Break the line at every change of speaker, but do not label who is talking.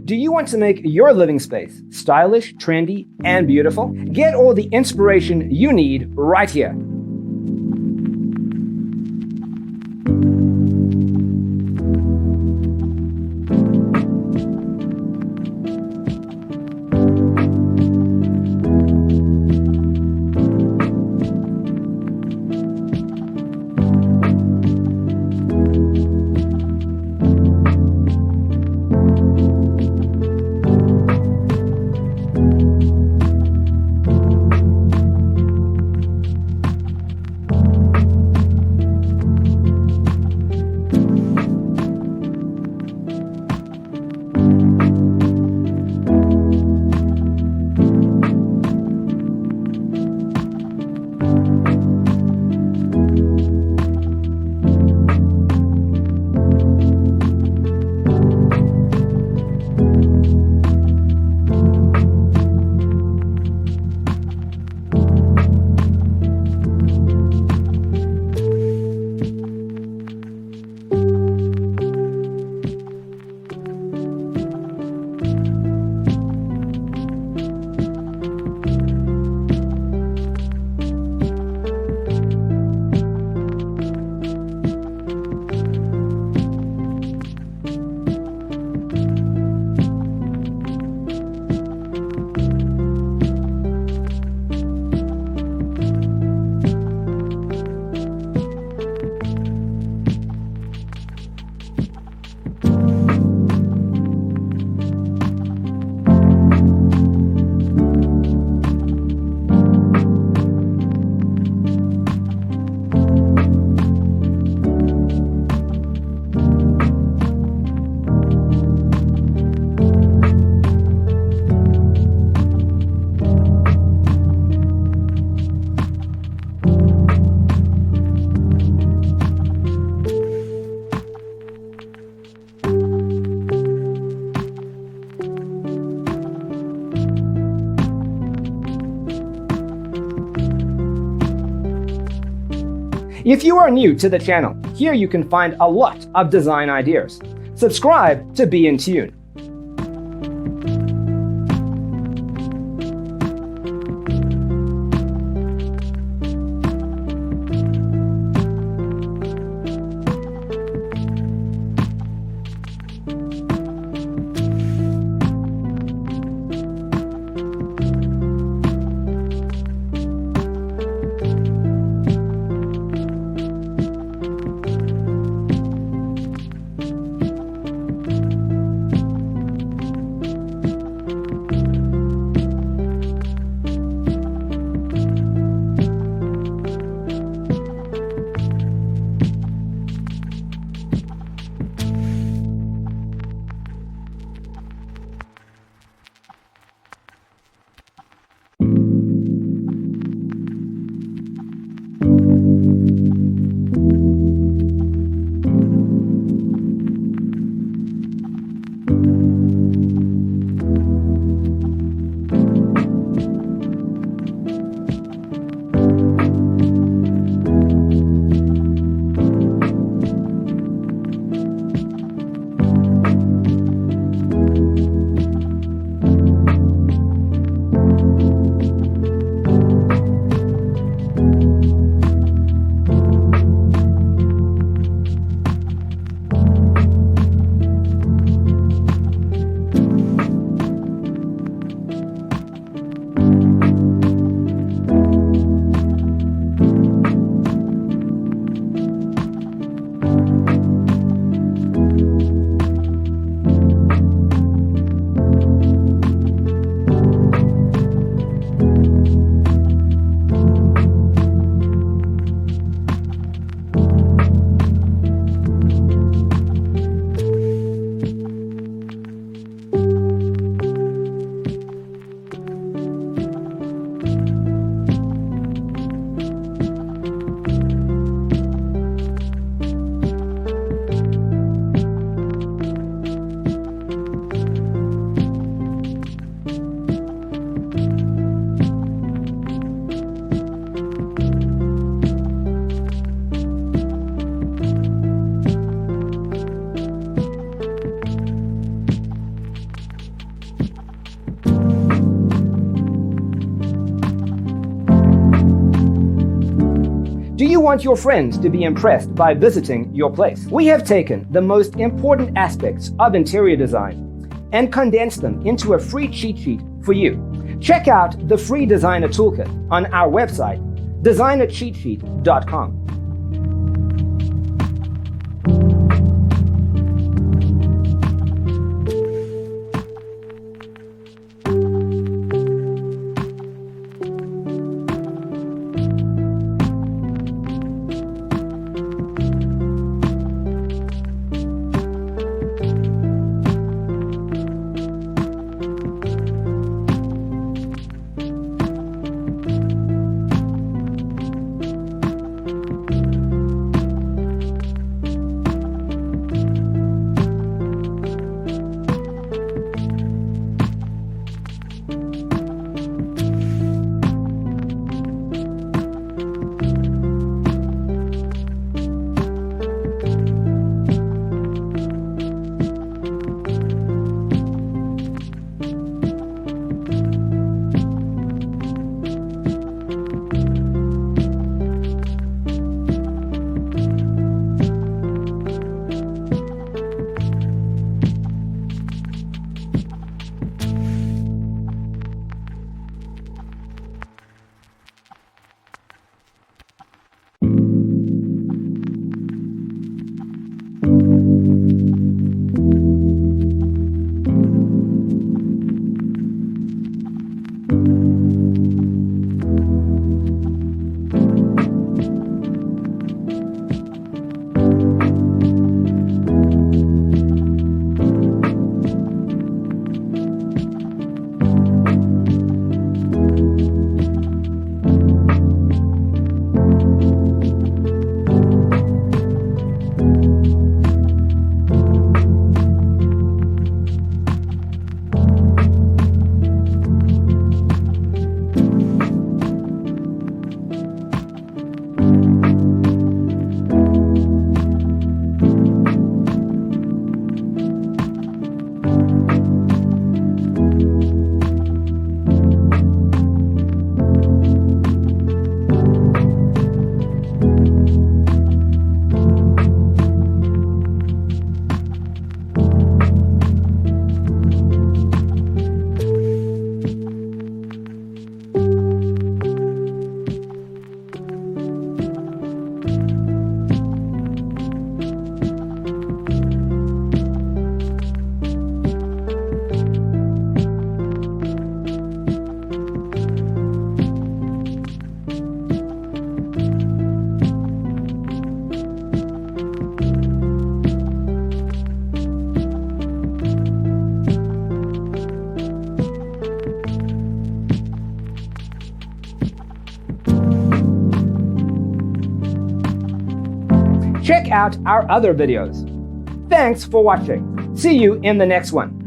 Do you want to make your living space stylish, trendy, and beautiful? Get all the inspiration you need right here. If you are new to the channel, here you can find a lot of design ideas. Subscribe to be in tune. want your friends to be impressed by visiting your place. We have taken the most important aspects of interior design and condensed them into a free cheat sheet for you. Check out the free designer toolkit on our website, designercheatsheet.com. Check out our other videos. Thanks for watching. See you in the next one.